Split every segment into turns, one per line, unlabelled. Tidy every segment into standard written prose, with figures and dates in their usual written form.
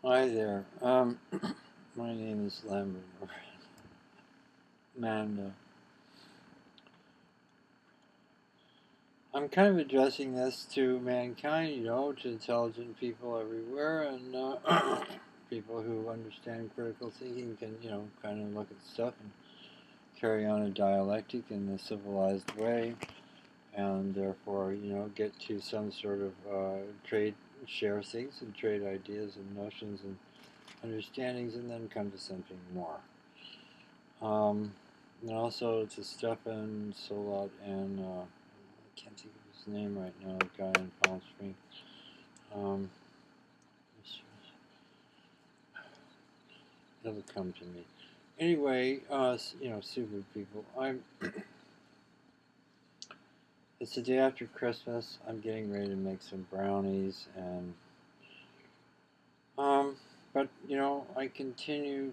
Hi there. My name is Lambert, and I'm kind of addressing this to mankind, to intelligent people everywhere, and people who understand critical thinking can, kind of look at stuff and carry on a dialectic in a civilized way, and therefore, get to some sort of trade, share things, and trade ideas and notions and understandings, and then come to something more. Um, and also to Stefan Solat and I can't think of his name right now, the guy in Palm Springs. Um, it'll come to me. Anyway, Subud people. It's the day after Christmas. I'm getting ready to make some brownies, and but I continue,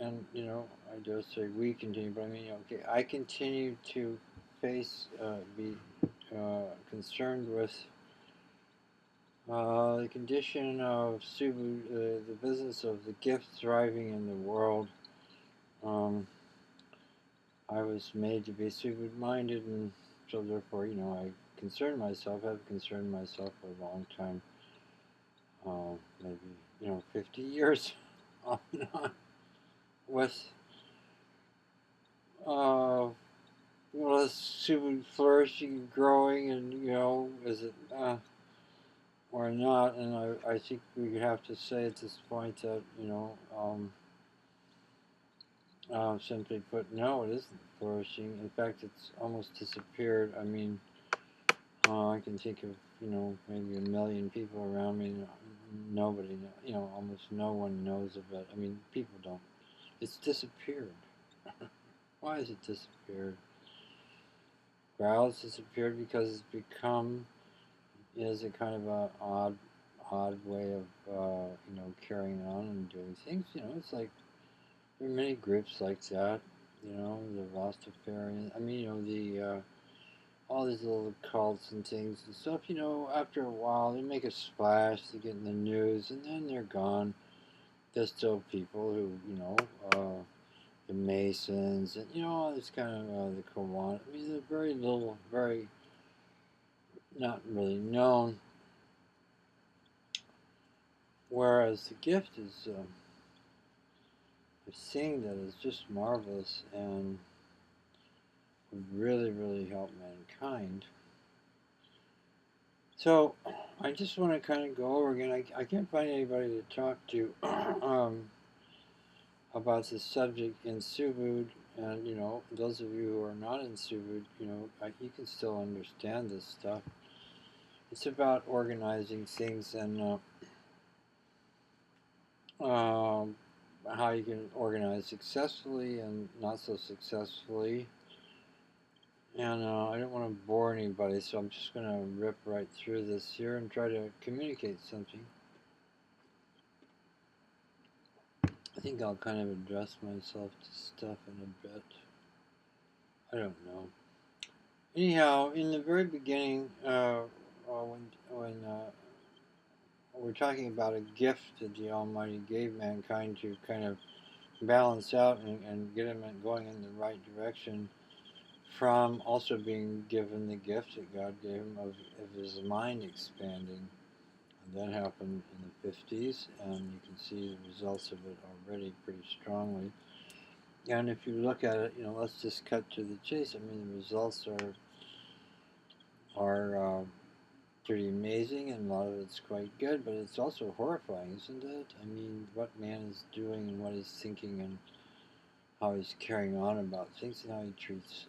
and I dare say we continue, but I mean, okay, I continue to be concerned with the condition of Subud, the business of the gift thriving in the world. Um, I was made to be Subud minded, and so therefore, I have concerned myself for a long time, maybe, 50 years off and on, with, Subud flourishing, growing, and, is it, or not, and I think we have to say at this point that, simply put, no, it isn't flourishing. In fact, it's almost disappeared. I mean, I can think of, maybe a million people around me. Nobody, almost no one knows of it. I mean, people don't. It's disappeared. Why has it disappeared? Well, it's disappeared because it's become is a kind of a odd way of carrying on and doing things. It's like there are many groups like that. The Rastafarian. I mean, the all these little cults and things and stuff. After a while, they make a splash, they get in the news, and then they're gone. There's still people who, the Masons, and all this kind of the Kiwanis. I mean, they're very little, very not really known. Whereas the gift is a thing that is just marvelous and would really, really help mankind. So I just want to kind of go over again. I can't find anybody to talk to about this subject in Subud, and those of you who are not in Subud, you can still understand this stuff. It's about organizing things and how you can organize successfully and not so successfully. And I don't want to bore anybody, so I'm just going to rip right through this here and try to communicate something. I think I'll kind of address myself to stuff in a bit. I don't know. Anyhow, in the very beginning, when we're talking about a gift that the Almighty gave mankind to kind of balance out and get him going in the right direction, from also being given the gift that God gave him of his mind expanding. And that happened in the 50s, and you can see the results of it already pretty strongly. And if you look at it, let's just cut to the chase. I mean, the results are pretty amazing, and a lot of it's quite good, but it's also horrifying, isn't it? I mean, what man is doing and what he's thinking and how he's carrying on about things and how he treats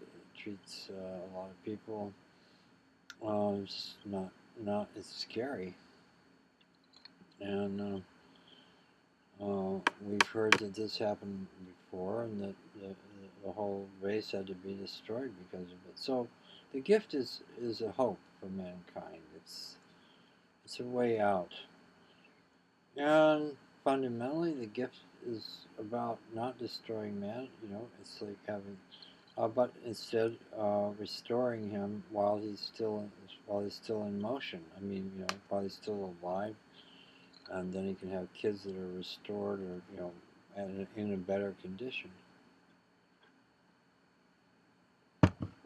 a lot of people. It's not it's scary, and we've heard that this happened before, and that the whole race had to be destroyed because of it. So, the gift is a hope for mankind. It's a way out. And fundamentally, the gift is about not destroying man. It's like having, but instead restoring him while he's still in motion. I mean, while he's still alive, and then you can have kids that are restored or in a better condition.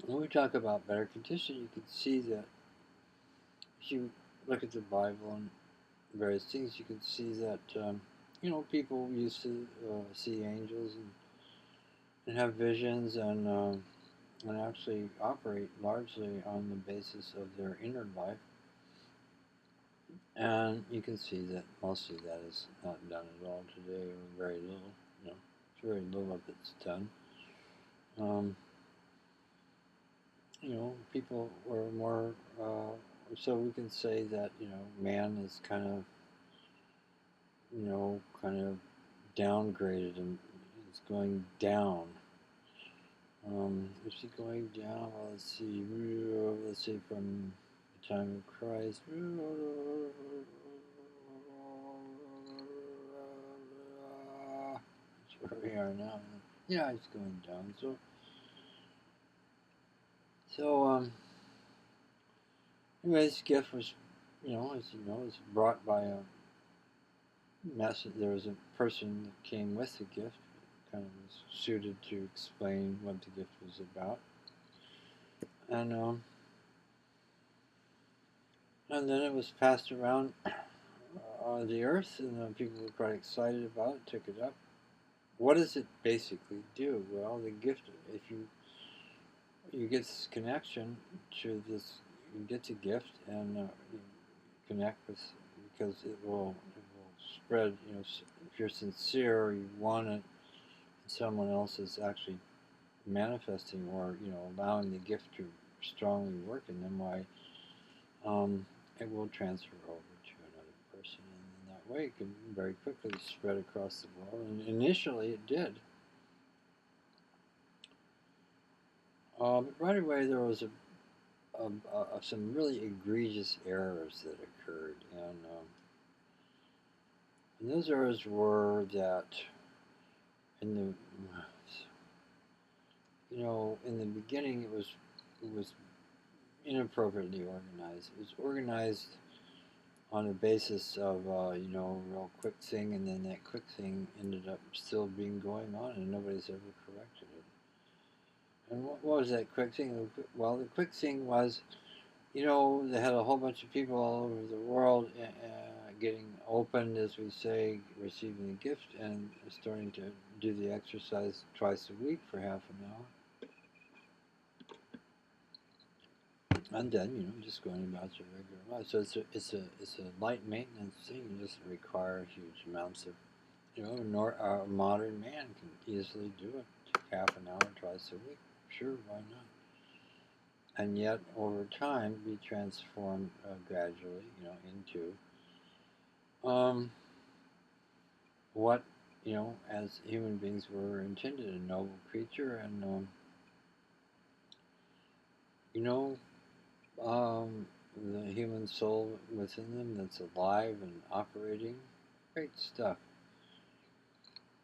When we talk about better condition, you can see that if you look at the Bible and various things, you can see that people used to see angels and have visions and actually operate largely on the basis of their inner life. And you can see that most of that is not done at all today, or very little. It's very little of it's done. People were more. So we can say that man is kind of downgraded and is going down. Is he going down? Well, let's see. Let's see from the time of Christ. That's where we are now. Yeah, he's going down. Anyway, this gift was, as you know, was brought by a message. There was a person that came with the gift, kind of was suited to explain what the gift was about, and then it was passed around the earth, and people were quite excited about it, took it up. What does it basically do? Well, the gift, if you get this connection to this, you get the gift and you connect with, because it will spread. If you're sincere, or you want it, someone else is actually manifesting or allowing the gift to strongly work in them, why it will transfer over to another person, and in that way it can very quickly spread across the world. And initially it did, but right away there was some really egregious errors that occurred, and those errors were that in the in the beginning it was inappropriately organized. It was organized on the basis of a real quick thing, and then that quick thing ended up still being going on, and nobody's ever corrected it. And what was that quick thing? Well, the quick thing was, they had a whole bunch of people all over the world getting opened, as we say, receiving the gift, and starting to do the exercise twice a week for half an hour. And then, just going about your regular life. So it's a light maintenance thing. It doesn't require huge amounts of, a modern man can easily do it. Half an hour twice a week. Sure, why not? And yet, over time, be transformed gradually, into what, as human beings were intended, a noble creature, and the human soul within them that's alive and operating. Great stuff.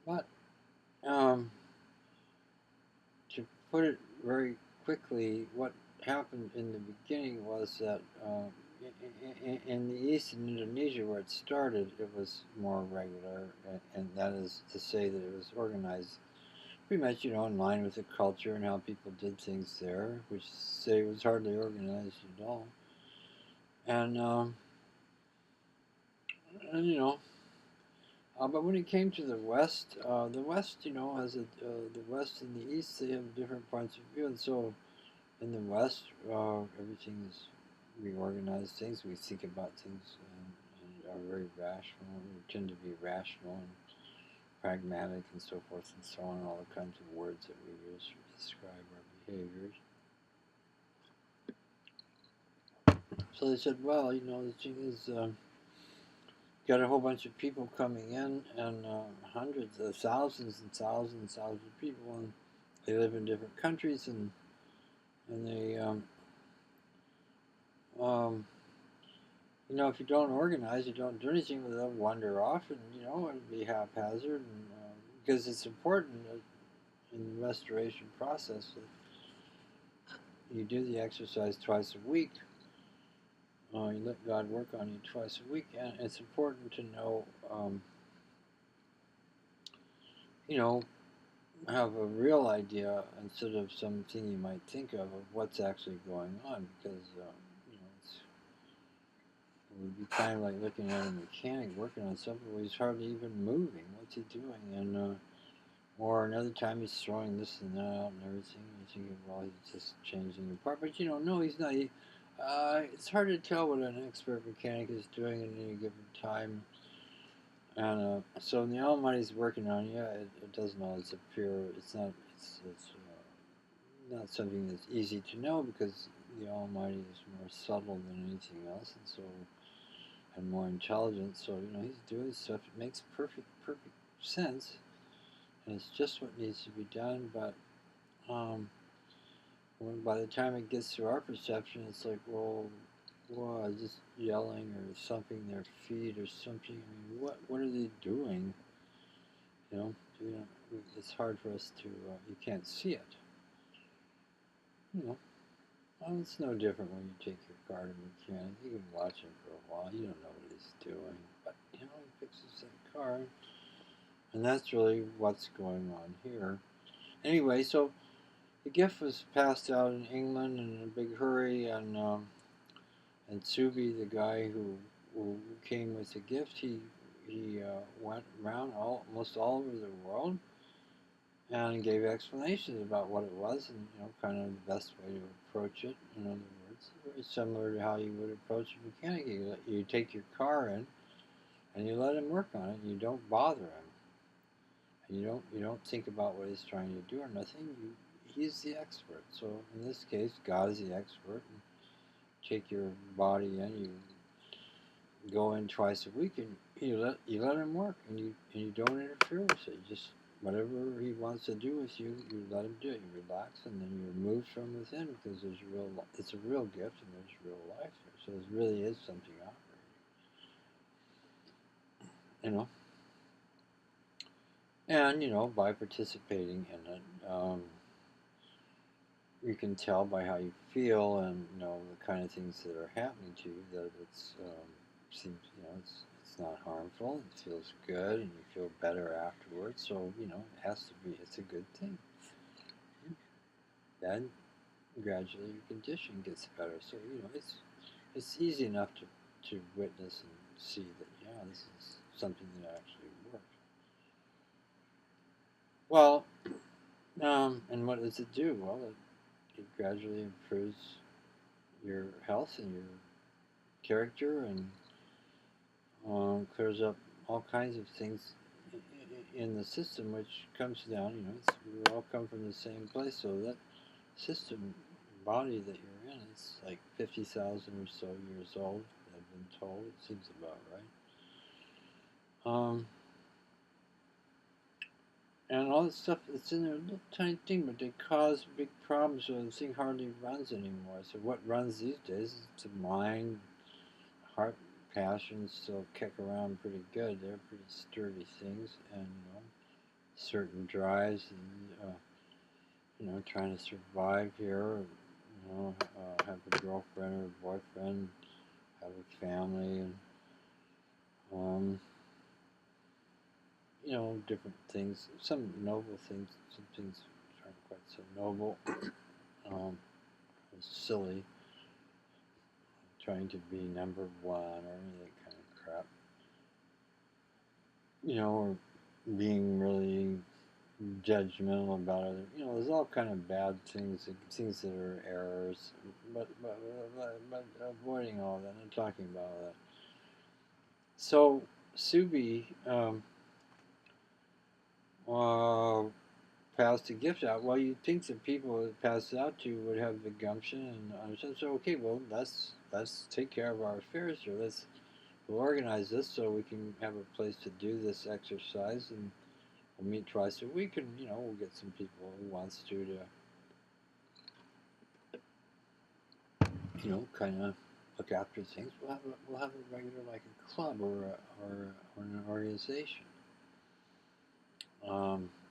But to put it very quickly, what happened in the beginning was that in the East, in Indonesia, where it started, it was more regular, and that is to say that it was organized pretty much, in line with the culture and how people did things there, which say was hardly organized at all. And but when it came to the West, the West, has the West and the East, they have different points of view, and so in the West, everything is reorganized things. We think about things and are very rational. We tend to be rational and pragmatic and so forth and so on, all the kinds of words that we use to describe our behaviors. So they said, well, the thing is, got a whole bunch of people coming in, and hundreds of thousands and thousands of people, and they live in different countries, and they, if you don't organize, you don't do anything, they'll wander off, and it'll be haphazard, and because it's important in the restoration process that you do the exercise twice a week, You let God work on you twice a week, and it's important to know, you know, have a real idea instead of something you might think of what's actually going on, because it would be kind of like looking at a mechanic working on something where he's hardly even moving. What's he doing? And or another time he's throwing this and that out and everything. You think, well, he's just changing the part, but no, he's not. It's hard to tell what an expert mechanic is doing at any given time. And so when the Almighty's working on you, it doesn't always appear. It's not. It's not something that's easy to know because the Almighty is more subtle than anything else, and so and more intelligent. So he's doing stuff. It makes perfect sense, and it's just what needs to be done. But by the time it gets to our perception, it's like, well, just yelling or thumping their feet or something. I mean, what are they doing? You know, you know, it's hard for us to. You can't see it. You know, well, it's no different when you take your car to a mechanic. You can watch him for a while. You don't know what he's doing, but he fixes that car, and that's really what's going on here. Anyway, so the gift was passed out in England in a big hurry, and Subi, the guy who came with the gift, he went around almost all over the world and gave explanations about what it was and kind of the best way to approach it. In other words, very similar to how you would approach a mechanic. You take your car in and you let him work on it. And you don't bother him. And you don't think about what he's trying to do or nothing. He's the expert. So in this case, God is the expert. And take your body in. You go in twice a week, and you let him work, and you don't interfere with it. You just whatever he wants to do with you, you let him do it. You relax, and then you're moved from within because it's a real gift, and there's real life there. So it really is something operating, and by participating in it, you can tell by how you feel and the kind of things that are happening to you that it's seems it's not harmful. It feels good, and you feel better afterwards. So it has to be. It's a good thing. Then gradually your condition gets better. So it's easy enough to witness and see that this is something that actually works. Well, and what does it do? Well, it gradually improves your health and your character and clears up all kinds of things in the system, which comes down. We all come from the same place, so that system body that you're in is like 50,000 or so years old. I've been told. It seems about right. And all this stuff that's in there, a little tiny thing, but they cause big problems. So the thing hardly runs anymore. So what runs these days is the mind, heart, passions still kick around pretty good. They're pretty sturdy things, and certain drives, and trying to survive here. Have a girlfriend or a boyfriend, have a family, and um, different things. Some noble things, some things aren't quite so noble. Silly, trying to be number one or any of that kind of crap. Or being really judgmental about it. There's all kind of bad things that are errors, but avoiding all that. I'm talking about all that. So Subi uh, passed a gift out. Well, you'd think the people that passed it out to would have the gumption and understand. So okay, well let's take care of our affairs here. We'll organize this so we can have a place to do this exercise, and we'll meet twice a week, and we'll get some people who wants to kind of look after things. We'll have a regular like a club or an organization.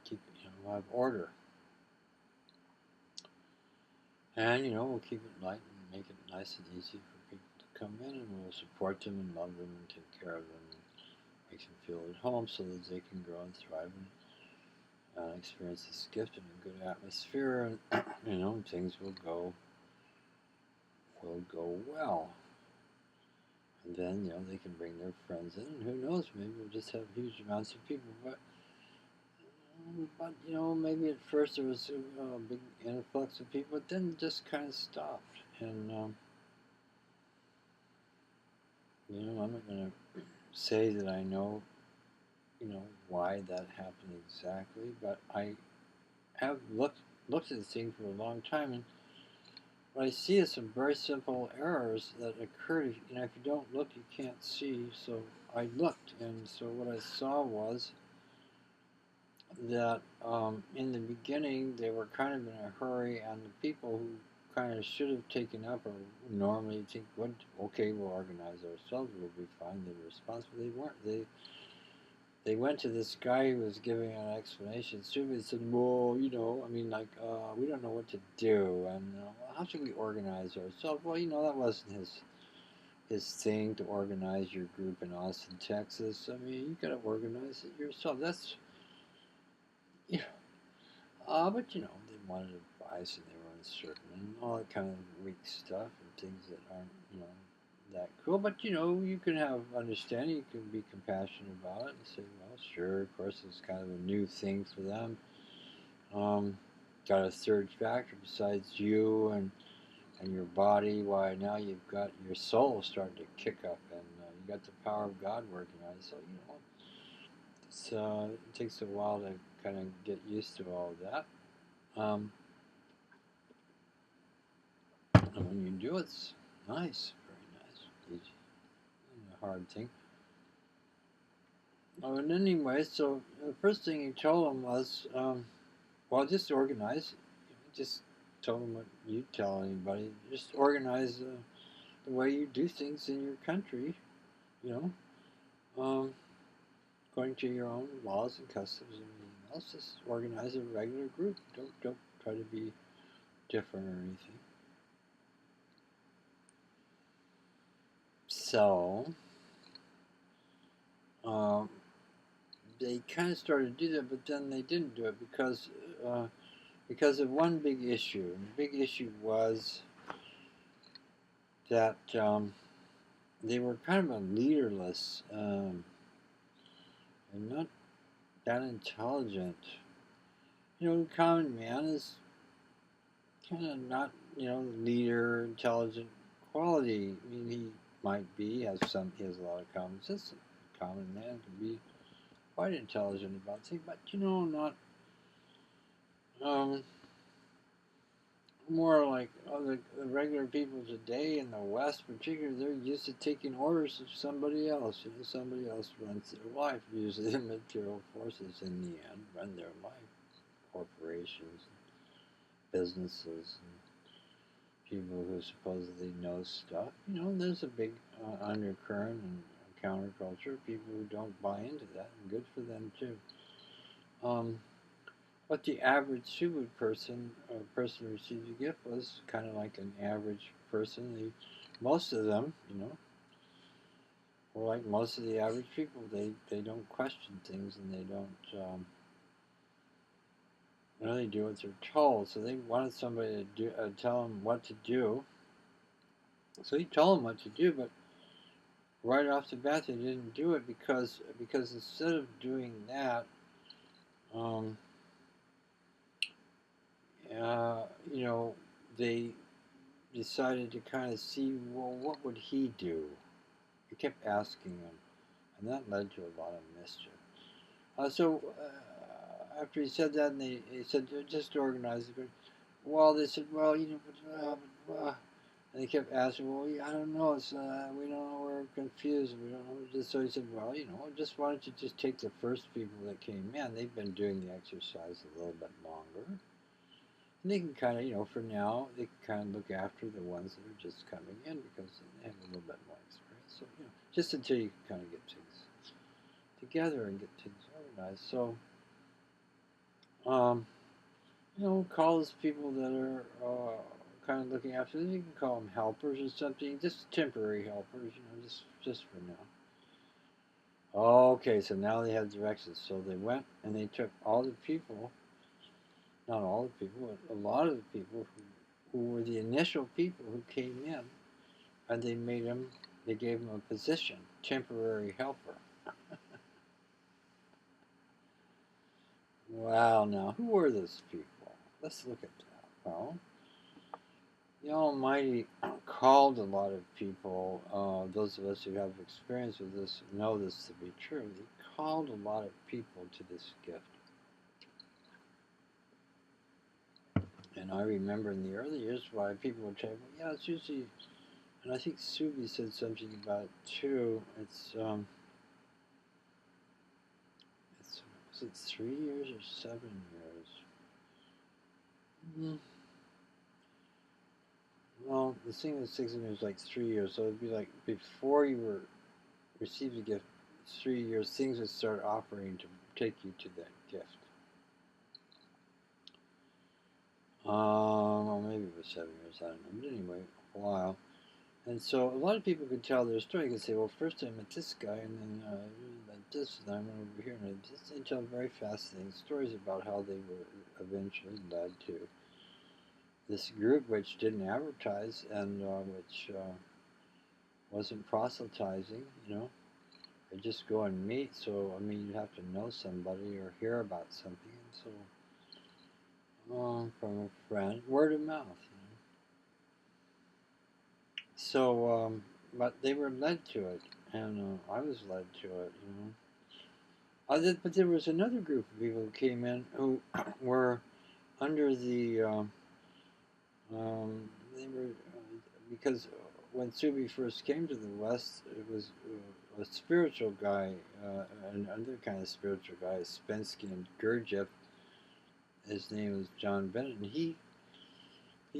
Keep we'll have order, and we'll keep it light and make it nice and easy for people to come in, and we'll support them and love them and take care of them and make them feel at home so that they can grow and thrive and experience this gift in a good atmosphere, and things will go well. And then they can bring their friends in, and who knows, maybe we'll just have huge amounts of people. But maybe at first there was a big influx of people, but then it just kind of stopped. And I'm not going to say that I know why that happened exactly, but I have looked at this thing for a long time, and what I see is some very simple errors that occur. If you don't look, you can't see. So I looked, and so what I saw was that in the beginning they were kind of in a hurry, and the people who kind of should have taken up or normally think, okay, we'll organize ourselves, we'll be fine, they were responsible. They weren't. They went to this guy who was giving an explanation. Subud said, well, we don't know what to do, and how should we organize ourselves? Well, that wasn't his thing, to organize your group in Austin, Texas. I mean, you got to organize it yourself. That's, but they wanted advice, and they were uncertain, and all that kind of weak stuff, and things that aren't, that cool. But you can have understanding, you can be compassionate about it, and say, well, sure, of course, it's kind of a new thing for them. Got a third factor besides you and your body. Why, now you've got your soul starting to kick up, and you got the power of God working on it. So it takes a while to kind of get used to all of that. And when you do, it's nice, very nice, easy, a hard thing. Oh, and anyway, so the first thing he told him was, well, just organize. Just told him what you tell anybody. Just organize the way you do things in your country, you according to your own laws and customs and everything else. Just organize a regular group. Don't try to be different or anything. So they kind of started to do that, but then they didn't do it because of one big issue. And the big issue was that they were kind of a leaderless and not that intelligent. The common man is kind of not, leader, intelligent quality. I mean, he might be, he has a lot of common sense. A common man can be quite intelligent about things, but, not, more like the regular people today in the West, particularly, they're used to taking orders of somebody else. Somebody else runs their life. Usually the material forces in the end run their life. Corporations, businesses, and people who supposedly know stuff. There's a big undercurrent and counterculture. People who don't buy into that, and good for them too. But the average Subud person, or person who receives a gift, was kind of like an average person. Most of them, were like most of the average people. They don't question things, and they don't really do what they're told. So they wanted somebody to tell them what to do. So he told them what to do, but right off the bat they didn't do it because instead of doing that, they decided to kind of see, well, what would he do? He kept asking him, and that led to a lot of mischief. After he said that, and he said, just organize it. Well, they said, well, and they kept asking, well, I don't know, it's, we don't know, we're confused, we don't know what to do. So he said, well, just why don't you just take the first people that came in? They've been doing the exercise a little bit longer. And they can kind of, for now, they can kind of look after the ones that are just coming in because they have a little bit more experience. So, just until you can kind of get things together and get things organized. So, call those people that are kind of looking after them. You can call them helpers or something, just temporary helpers, just for now. Okay, so now they had directions. So they went and they took all the people, not all the people, but a lot of the people who were the initial people who came in, and they gave them a position, temporary helper. Wow, now, who were those people? Let's look at that. Well, the Almighty called a lot of people, those of us who have experience with this know this to be true. He called a lot of people to this gift. And I remember in the early years why people would say, well, yeah, it's usually, and I think Subi said something about it too. Was it 3 years or 7 years? Well, the thing with 6 years is like 3 years, so it'd be like before you were received the gift, 3 years, things would start operating to take you to that gift. Well, maybe it was 7 years, I don't know. But anyway, a while. And so a lot of people could tell their story. They could say, well, first I met this guy, and then like this, and I went over here, and they tell very fascinating stories about how they were eventually led to this group, which didn't advertise and which wasn't proselytizing, They just go and meet. So, I mean, you have to know somebody or hear about something. And so, from a friend, word of mouth, So, but they were led to it, and I was led to it, But there was another group of people who came in who were under the, they were, because when Subi first came to the West, it was a spiritual guy, another kind of spiritual guy, Spensky and Gurdjieff. His name was John Bennett, and he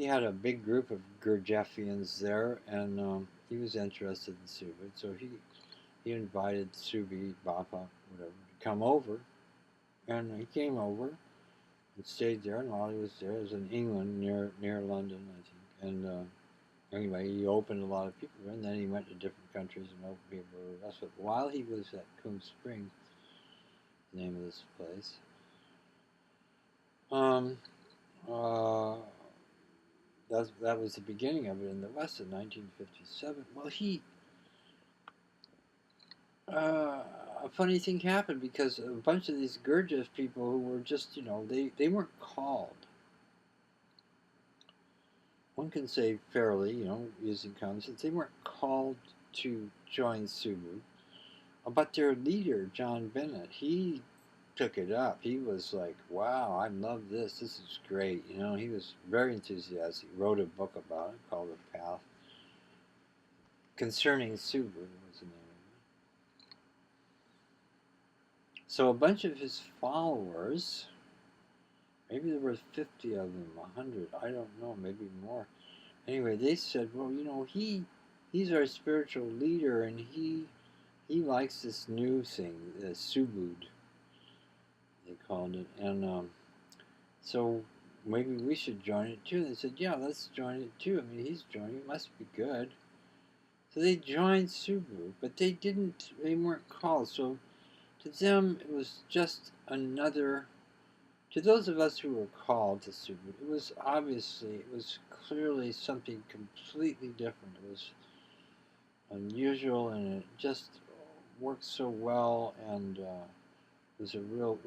had a big group of Gurdjieffians there, and he was interested in Subud, so he invited Subi, Bapa, whatever, to come over, and he came over and stayed there, and while he was there, it was in England, near London, I think, and anyway, he opened a lot of people there, and then he went to different countries and opened people everywhere else. But while he was at Coombe Springs, the name of this place, that was the beginning of it in the West in 1957. Well, a funny thing happened because a bunch of these Gurdjieff people who were just, they weren't called. One can say fairly, using common sense, they weren't called to join Subud. But their leader, John Bennett, he took it up. He was like, wow, I love this. This is great. He was very enthusiastic. He wrote a book about it called The Path. Concerning Subud was the name of it. So a bunch of his followers, maybe there were 50 of them, 100, I don't know, maybe more. Anyway, they said, well, he's our spiritual leader, and he likes this new thing, Subud, they called it, and so maybe we should join it too. They said, yeah, let's join it too. I mean, he's joining, it must be good. So they joined Subud, but they weren't called. So to them, it was just another, to those of us who were called to Subud, it was clearly something completely different. It was unusual, and it just worked so well, and it was a real,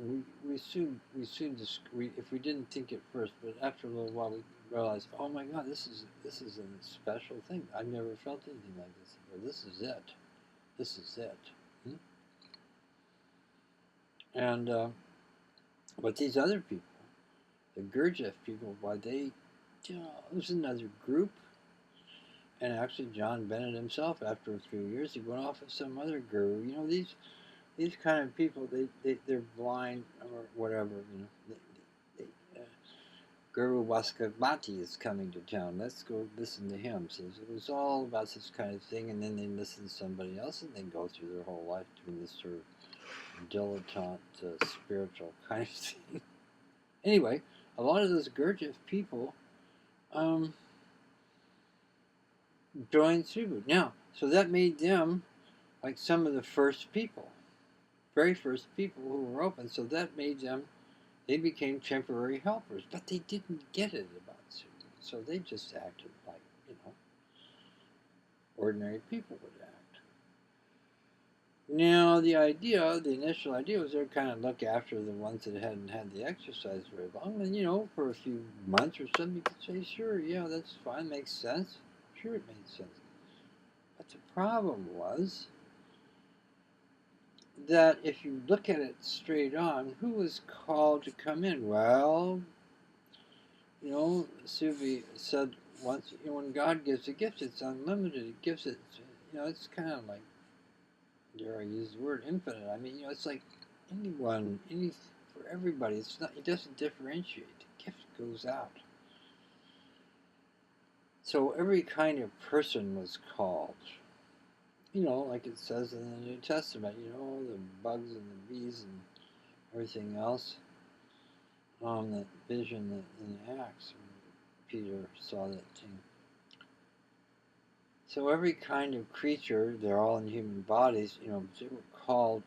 we soon, if we didn't think it first, but after a little while we realized, oh my God, this is a special thing. I've never felt anything like this before. This is it. This is it. And but these other people, the Gurdjieff people, why it was another group. And actually, John Bennett himself, after a few years, he went off with some other guru. These kind of people, they're blind or whatever. Guru Waskavati is coming to town. Let's go listen to him. So it was all about this kind of thing, and then they listen to somebody else, and they go through their whole life doing this sort of dilettante spiritual kind of thing. Anyway, a lot of those Gurdjieff people, joined Subud. Now, so that made them like some of the first people, very first people who were open. So that made them, they became temporary helpers, but they didn't get it about Subud. So they just acted like, ordinary people would act. Now, the initial idea was to kind of look after the ones that hadn't had the exercise very long. And, for a few months or something, you could say, sure, yeah, that's fine, makes sense. Sure, it made sense. But the problem was that if you look at it straight on, who was called to come in? Well, Suvi said once, when God gives a gift, it's unlimited. He gives it, it's kind of like, dare I use the word infinite? I mean, it's like for everybody. It's not. It doesn't differentiate. The gift goes out. So every kind of person was called. Like it says in the New Testament. The bugs and the bees and everything else. That vision in the Acts, Peter saw that thing. So every kind of creature, they're all in human bodies. They were called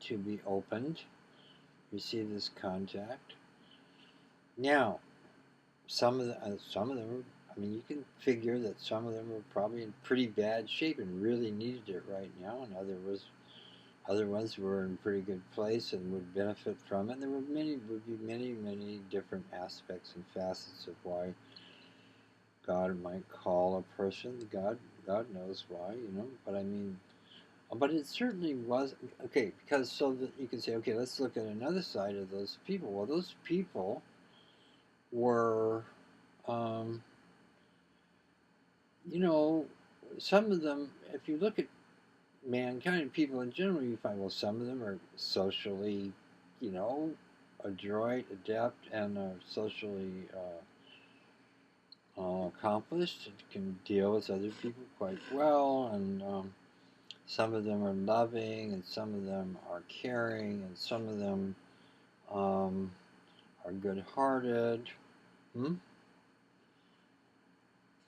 to be opened, receive this contact. Now, some of them are, I mean, you can figure that some of them are probably in pretty bad shape and really needed it right now, and other ones were in a pretty good place and would benefit from it. And there would be many different aspects and facets of why God might call a person. God knows why, But I mean, but it certainly was okay, because so that you can say, okay, let's look at another side of those people. Well, those people were, um, some of them. If you look at mankind and people in general, you find, well, some of them are socially, you know, adroit, adept, and are socially accomplished, can deal with other people quite well, and some of them are loving, and some of them are caring, and some of them are good-hearted. Hmm?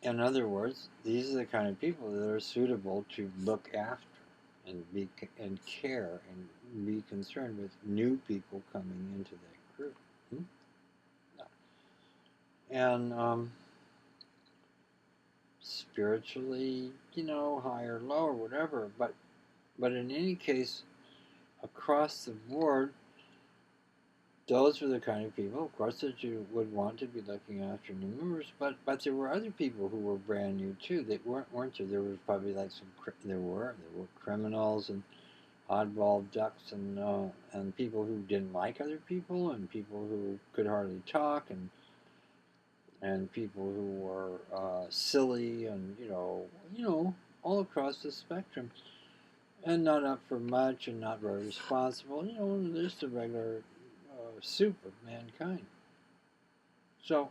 In other words, these are the kind of people that are suitable to look after and care and be concerned with new people coming into that group. Hmm? And spiritually, high or low or whatever. But in any case, across the board, those were the kind of people, of course, that you would want to be looking after new members. But there were other people who were brand new too. That weren't there. There was probably like there were criminals and oddball ducks and people who didn't like other people and people who could hardly talk and people who were silly and all across the spectrum and not up for much and not very responsible. Just the regular soup of mankind. So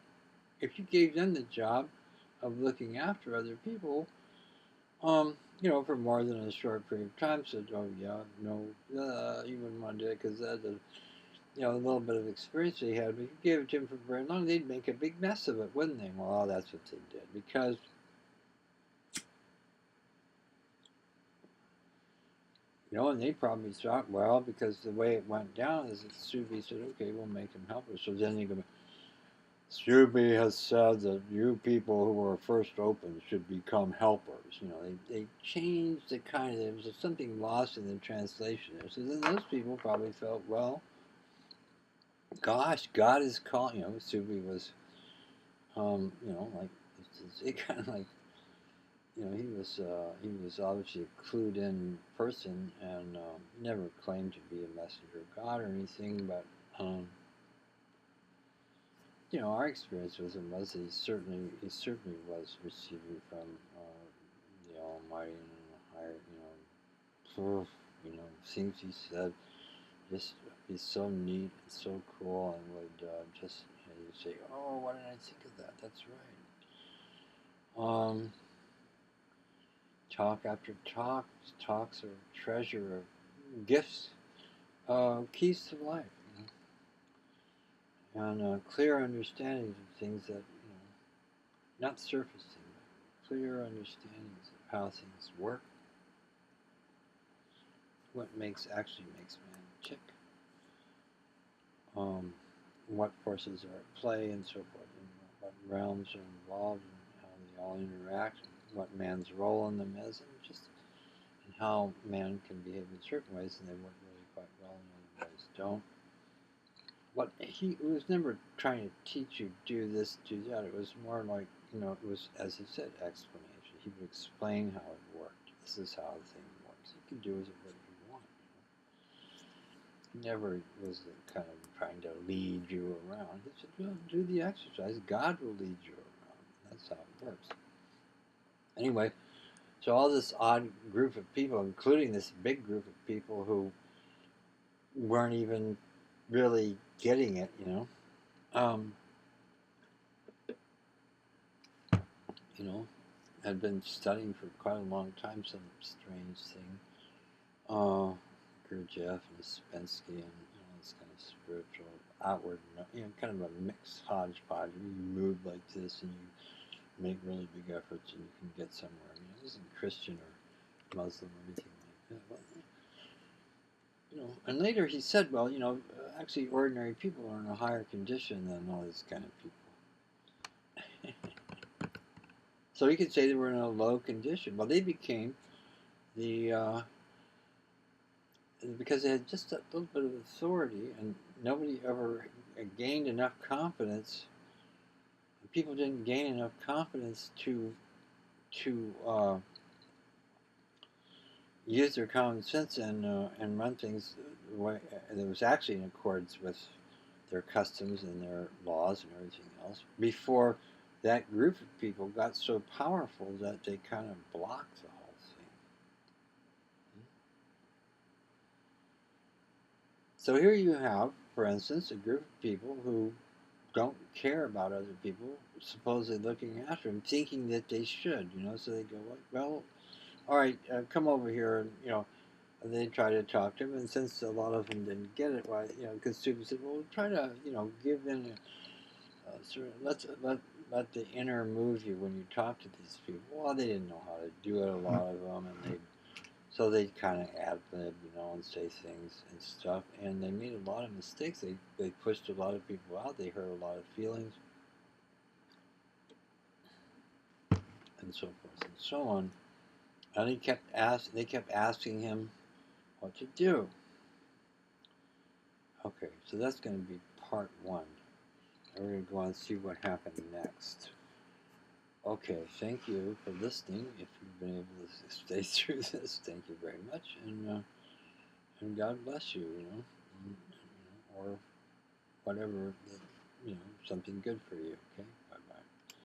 if you gave them the job of looking after other people, for more than a short period of time, said, oh yeah, no, you wouldn't want to do it because that's a little bit of experience they had. But if you gave it to them for very long, they'd make a big mess of it, wouldn't they? Well, that's what they did because and they probably thought, well, because the way it went down is that Subi said, okay, we'll make him helpers. So then you go, Subi has said that you people who were first open should become helpers. They changed the kind of, there was something lost in the translation there. So then those people probably felt, well, gosh, God is calling. Subi was, like, it kind of like, he was obviously a clued in person and never claimed to be a messenger of God or anything, but our experience with him was he certainly was receiving from the Almighty and higher, things he said just be so neat and so cool and would just you say, oh, why didn't I think of that? That's right. Talk after talk, talks of treasure, of gifts, keys to life, and clear understanding of things that, not surface things. clear understandings of how things work, what actually makes man tick, what forces are at play and so forth, and what realms are involved and how they all interact, and what man's role in them is, and how man can behave in certain ways and they work really quite well and other ways don't. What he was never trying to teach you do this, do that. It was more like, it was, as he said, explanation. He would explain how it worked. This is how the thing works. You can do with it what you want. He never was kind of trying to lead you around. He said, well, do the exercise. God will lead you around. That's how it works. Anyway, so all this odd group of people, including this big group of people who weren't even really getting it, had been studying for quite a long time some strange thing. Gurdjieff and Spensky and this kind of spiritual outward, kind of a mixed hodgepodge. You move like this and you make really big efforts and you can get somewhere. It isn't Christian or Muslim or anything like that. But, and later he said, well, actually ordinary people are in a higher condition than all these kind of people. So you could say they were in a low condition. Well, they became because they had just a little bit of authority, and nobody ever gained enough confidence. People didn't gain enough confidence to use their common sense and run things the way that was actually in accordance with their customs and their laws and everything else before that group of people got so powerful that they kind of blocked the whole thing. So here you have, for instance, a group of people who don't care about other people, supposedly looking after them, thinking that they should, so they go, well, all right, come over here, and they try to talk to him, and since a lot of them didn't get it, why, because students said, well, try to, give in, sort of, let the inner move you when you talk to these people. Well, they didn't know how to do it, a lot of them, and so they'd kind of ad-lib, and say things and stuff, and they made a lot of mistakes. They pushed a lot of people out. They hurt a lot of feelings, and so forth and so on. And they kept asking him what to do. Okay, so that's going to be part one. And we're going to go on and see what happened next. Okay, thank you for listening. If you've been able to stay through this, thank you very much, and God bless you, or whatever, something good for you. Okay, bye bye.